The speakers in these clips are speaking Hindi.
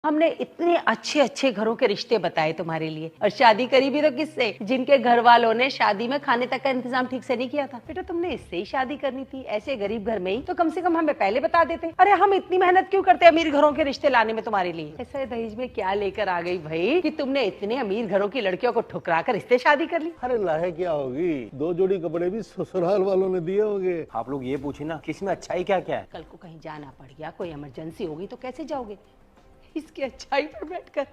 हमने इतने अच्छे अच्छे घरों के रिश्ते बताए तुम्हारे लिए, और शादी करी भी तो किससे, जिनके घर वालों ने शादी में खाने तक का इंतजाम ठीक से नहीं किया था। बेटा तुमने इससे ही शादी करनी थी, ऐसे गरीब घर में ही, तो कम से कम हमें पहले बता देते। अरे हम इतनी मेहनत क्यों करते अमीर घरों के रिश्ते लाने में तुम्हारे लिए। ऐसे दहेज में क्या लेकर आ गई भाई कि तुमने इतने अमीर घरों की लड़कियों को ठुकरा कर इससे शादी कर ली। अरे लाहे क्या होगी, 2 जोड़ी कपड़े भी ससुराल वालों ने दिए होंगे। आप लोग ये पूछे ना कि इसमें अच्छाई क्या क्या है। कल को कहीं जाना पड़ गया, कोई इमरजेंसी होगी तो कैसे जाओगे इसकी अच्छाई पर बैठकर।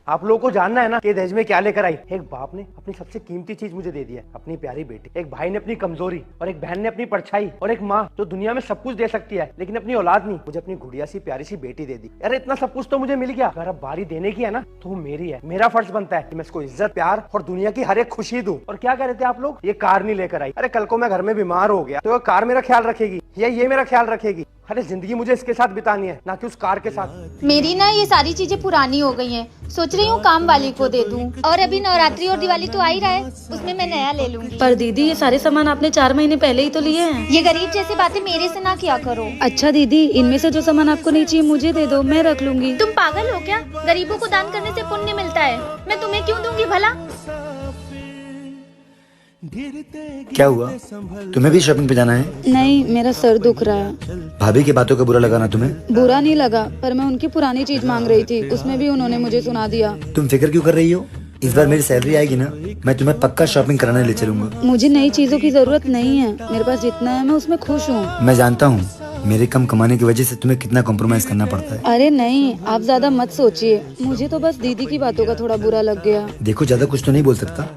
आप लोगों को जानना है ना कि दहेज में क्या लेकर आई। एक बाप ने अपनी सबसे कीमती चीज मुझे दे दिया, अपनी प्यारी बेटी। एक भाई ने अपनी कमजोरी, और एक बहन ने अपनी परछाई, और एक माँ जो दुनिया में सब कुछ दे सकती है लेकिन अपनी औलाद नहीं, मुझे अपनी गुड़िया सी प्यारी सी बेटी दे दी। अरे इतना सब कुछ तो मुझे मिल गया, अगर अब बारी देने की है ना तो वो मेरी है। मेरा फर्ज बनता है कि मैं इसको इज्जत, प्यार और दुनिया की हर एक खुशी दूं। और क्या कह रहे थे आप लोग, ये कार नहीं लेकर आई। अरे कल को मैं घर में बीमार हो गया तो कार मेरा ख्याल रखेगी या ये मेरा ख्याल रखेगी। अरे जिंदगी मुझे इसके साथ बितानी है, ना कि उस कार के साथ। मेरी ना ये सारी चीजें पुरानी हो गई हैं। सोच रही हूँ काम वाली को दे दूँ। और अभी नवरात्रि और दिवाली तो आ ही रहा है, उसमें मैं नया ले लूंगी। पर दीदी ये सारे सामान आपने 4 महीने पहले ही तो लिए हैं। ये गरीब जैसी बातें मेरे से ना किया करो। अच्छा दीदी, इनमें से जो सामान आपको नहीं चाहिए मुझे दे दो, मैं रख लूंगी। तुम पागल हो क्या? गरीबों को दान करने से पुण्य मिलता है, मैं तुम्हें क्यों दूंगी भला। क्या हुआ, तुम्हें भी शॉपिंग पे जाना है? नहीं, मेरा सर दुख रहा है। भाभी की बातों का बुरा लगा ना तुम्हें? बुरा नहीं लगा, पर मैं उनकी पुरानी चीज मांग रही थी, उसमें भी उन्होंने मुझे सुना दिया। तुम फिक्र क्यों कर रही हो? इस बार मेरी सैलरी आएगी ना, मैं तुम्हें पक्का शॉपिंग कराने ले चलूंगा। मुझे नई चीजों की जरूरत नहीं है, मेरे पास जितना है मैं उसमें खुश हूँ। मैं जानता हूँ मेरे कम कमाने की वजह से तुम्हें कितना कॉम्प्रोमाइज करना पड़ता है। अरे नहीं, आप ज्यादा मत सोचिए, मुझे तो बस दीदी की बातों का थोड़ा बुरा लग गया। देखो ज्यादा कुछ तो नहीं बोल सकता,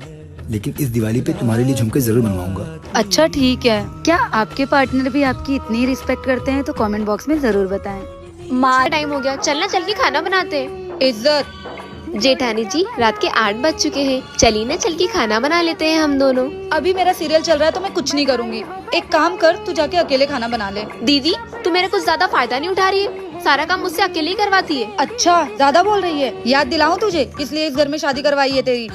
लेकिन इस दिवाली पे तुम्हारे लिए झुमके जरूर बनवाऊंगा। अच्छा ठीक है। क्या आपके पार्टनर भी आपकी इतनी रिस्पेक्ट करते हैं तो कमेंट बॉक्स में जरूर बताएं। माँ टाइम हो गया, चलना चल के खाना बनाते। इज्जत। जेठानी जी रात के 8 बज चुके हैं, चलिए ना चल के खाना बना लेते हैं हम दोनों। अभी मेरा सीरियल चल रहा है तो मैं कुछ नहीं करूँगी। एक काम कर, तू जाके अकेले खाना बना ले। दीदी तू मेरे कुछ ज्यादा फायदा नहीं उठा रही है, सारा काम मुझसे अकेले ही करवाती है। अच्छा ज्यादा बोल रही है, याद दिलाऊं तुझे इसलिए इस घर में शादी करवाई है तेरी।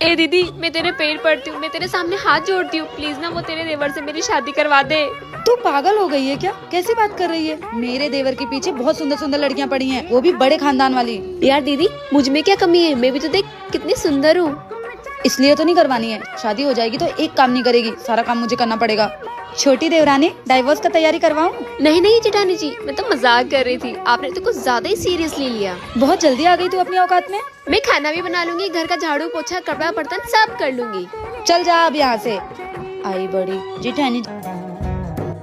ए दीदी मैं तेरे पैर पड़ती हूँ, मैं तेरे सामने हाथ जोड़ती हूँ, प्लीज ना वो तेरे देवर से मेरी शादी करवा दे। तू पागल हो गई है क्या? कैसी बात कर रही है? मेरे देवर के पीछे बहुत सुंदर सुंदर लड़कियां पड़ी हैं, वो भी बड़े खानदान वाली। यार दीदी मुझ में क्या कमी है, मैं भी तो देख कितनी सुंदर हूँ। इसलिए तो नहीं करवानी है, शादी हो जाएगी तो एक काम नहीं करेगी, सारा काम मुझे करना पड़ेगा। छोटी देवरानी, डाइवोर्स का तैयारी करवाऊं? नहीं नहीं जेठानी जी, मैं तो मजाक कर रही थी, आपने तो कुछ ज्यादा ही सीरियसली लिया। बहुत जल्दी आ गई तू अपनी औकात में। मैं खाना भी बना लूंगी, घर का झाड़ू पोछा कपड़ा बर्तन सब कर लूंगी। चल जा अब यहाँ से। आई बड़ी जेठानी।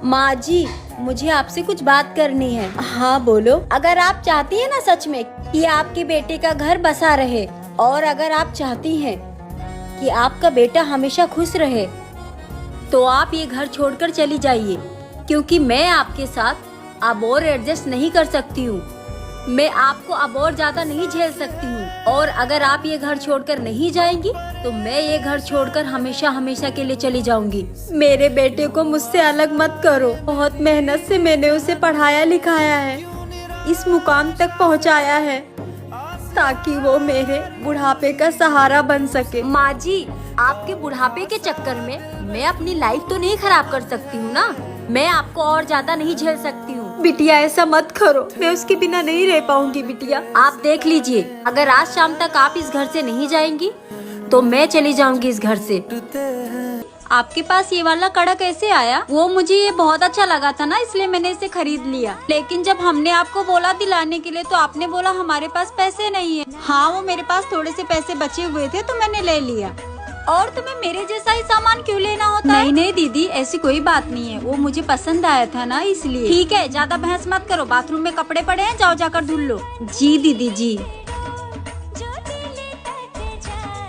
माँ जी मुझे आपसे कुछ बात करनी है। हाँ बोलो। अगर आप चाहती हैं ना सच में कि आपके बेटे का घर बसा रहे, और अगर आप चाहती हैं कि आपका बेटा हमेशा खुश रहे, तो आप ये घर छोड़कर चली जाइए, क्योंकि मैं आपके साथ अब और एडजस्ट नहीं कर सकती हूँ। मैं आपको अब और ज्यादा नहीं झेल सकती हूँ, और अगर आप ये घर छोड़कर नहीं जाएंगी तो मैं ये घर छोड़कर हमेशा हमेशा के लिए चली जाऊंगी। मेरे बेटे को मुझसे अलग मत करो। बहुत मेहनत से मैंने उसे पढ़ाया लिखाया है, इस मुकाम तक पहुँचाया है, ताकि वो मेरे बुढ़ापे का सहारा बन सके। माँ जी आपके बुढ़ापे के चक्कर में मैं अपनी लाइफ तो नहीं खराब कर सकती हूँ ना, मैं आपको और ज्यादा नहीं झेल सकती हूँ। बिटिया ऐसा मत करो, मैं उसके बिना नहीं रह पाऊंगी। बिटिया आप देख लीजिए, अगर आज शाम तक आप इस घर से नहीं जाएंगी तो मैं चली जाऊंगी इस घर से। आपके पास ये वाला कड़ा कैसे आया? वो मुझे ये बहुत अच्छा लगा था ना, इसलिए मैंने इसे खरीद लिया। लेकिन जब हमने आपको बोला दिलाने के लिए तो आपने बोला हमारे पास पैसे नहीं है। हाँ वो मेरे पास थोड़े से पैसे बचे हुए थे तो मैंने ले लिया। और तुम्हें मेरे जैसा ही सामान क्यों लेना होता है? नहीं दीदी ऐसी कोई बात नहीं है, वो मुझे पसंद आया था ना इसलिए। ठीक है ज्यादा बहस मत करो, बाथरूम में कपड़े पड़े हैं, जाओ जाकर धुल लो। जी दीदी जी।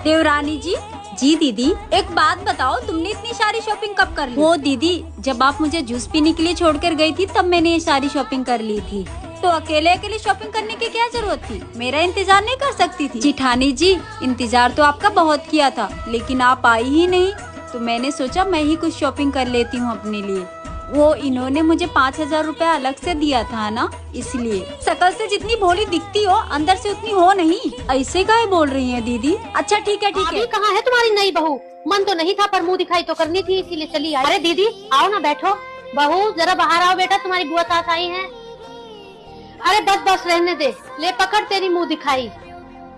देवरानी जी। जी दीदी। एक बात बताओ, तुमने इतनी सारी शॉपिंग कब कर ली? वो दीदी जब आप मुझे जूस पीने के लिए छोड़कर गई थी तब मैंने ये सारी शॉपिंग कर ली थी। तो अकेले अकेले शॉपिंग करने की क्या जरूरत थी? मेरा इंतजार नहीं कर सकती थी? जेठानी जी इंतजार तो आपका बहुत किया था, लेकिन आप आई ही नहीं, तो मैंने सोचा मैं ही कुछ शॉपिंग कर लेती हूँ अपने लिए। वो इन्होंने मुझे 5000 रुपया अलग से दिया था ना, इसलिए। शकल से जितनी भोली दिखती हो अंदर से उतनी हो नहीं, ऐसे काहे बोल रही हैं दीदी? अच्छा ठीक है ठीक है। कहाँ है तुम्हारी नई बहू? मन तो नहीं था पर मुंह दिखाई तो करनी थी, इसीलिए चली आई। अरे दीदी आओ ना बैठो। बहू जरा बाहर आओ बेटा, तुम्हारी बुआ सास आई है। अरे बस बस रहने दे, ले पकड़ तेरी मुंह दिखाई।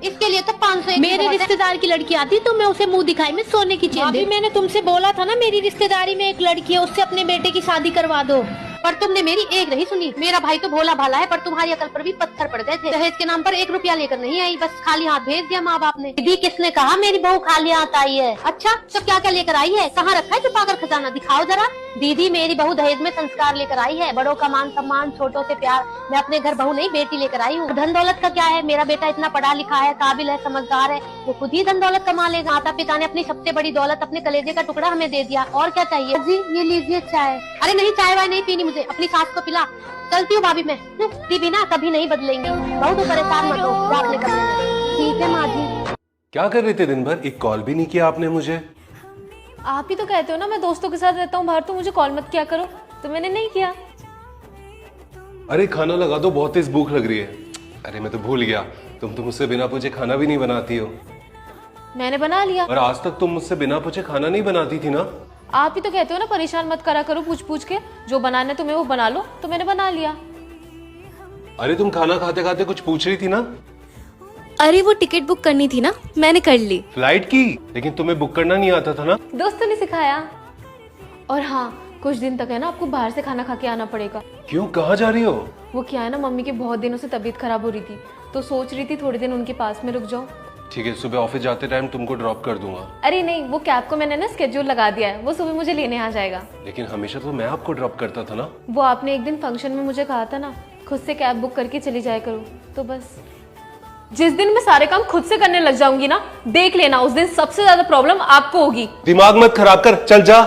इसके लिए तो 500 मेरी रिश्तेदार की लड़की आती तो मैं उसे मुंह दिखाई में सोने की चेन दे। मैंने तुमसे बोला था ना मेरी रिश्तेदारी में एक लड़की है, उससे अपने बेटे की शादी करवा दो, पर तुमने मेरी एक नहीं सुनी। मेरा भाई तो भोला भाला है, पर तुम्हारी अकल पर भी पत्थर पड़ गए थे। दहेज के नाम पर 1 रुपया लेकर नहीं आई, बस खाली हाथ भेज दिया माँ बाप ने। दीदी किसने कहा मेरी बहू खाली हाथ आई है? अच्छा तो क्या क्या लेकर आई है? कहाँ रखा है छुपाकर खजाना, दिखाओ जरा। दीदी मेरी बहू दहेज में संस्कार लेकर आई है, बड़ों का मान सम्मान, छोटों से प्यार। मैं अपने घर बहू नहीं बेटी लेकर आई हूँ। धन दौलत का क्या है, मेरा बेटा इतना पढ़ा लिखा है, काबिल है, समझदार है, वो खुद ही धन दौलत कमा लेगा। माता पिता ने अपनी सबसे बड़ी दौलत अपने कलेजे का टुकड़ा हमें दे दिया, और क्या चाहिए? जी ये लीजिए चाय। अरे नहीं चाय वाय नहीं पीनी मुझे, अपनी सास को पिला। चलती हूँ भाभी मैं, दीदी ना कभी नहीं बदलेंगे। बहुत परेशान मत हो, जा अपने कमरे में। ठीक है माँ जी। क्या कर रहे थे दिन भर? एक कॉल भी नहीं किया आपने मुझे। आप ही तो कहते हो ना मैं दोस्तों के साथ रहता हूँ बाहर, तो मुझे कॉल मत किया करो, तो मैंने नहीं किया। अरे खाना लगा दो, बहुत तेज भूख लग रही है। अरे मैं तो भूल गया, तुम तो मुझसे बिना पूछे खाना भी नहीं बनाती हो। मैंने बना लिया। और आज तक तुम मुझसे बिना पूछे खाना नहीं बनाती थी ना। आप ही तो कहते हो ना परेशान मत करा करो पूछ पूछ के, जो बनाना है तुम्हें वो बना लो, तो मैंने बना लिया। अरे तुम खाना खाते खाते कुछ पूछ रही थी ना। अरे वो टिकट बुक करनी थी ना, मैंने कर ली। फ्लाइट की? लेकिन तुम्हें बुक करना नहीं आता था ना। दोस्तों ने सिखाया। और हाँ, कुछ दिन तक है ना आपको बाहर से खाना खा के आना पड़ेगा। क्यों, कहाँ जा रही हो? वो क्या है ना, मम्मी के बहुत दिनों से तबीयत खराब हो रही थी, तो सोच रही थी थोड़े दिन उनके पास में रुक जाऊं। ठीक है, सुबह ऑफिस जाते टाइम तुमको ड्रॉप कर दूंगा। अरे नहीं, वो कैब को मैंने ना स्केड्यूल लगा दिया है, वो सुबह मुझे लेने आ जाएगा। लेकिन हमेशा तो मैं आपको ड्रॉप करता था ना। वो आपने एक दिन फंक्शन में मुझे कहा था ना खुद से कैब बुक करके चली जाया करो, तो बस जिस दिन मैं सारे काम खुद से करने लग जाऊंगी ना, देख लेना उस दिन सबसे ज्यादा प्रॉब्लम आपको होगी। दिमाग मत खराब कर, चल जा।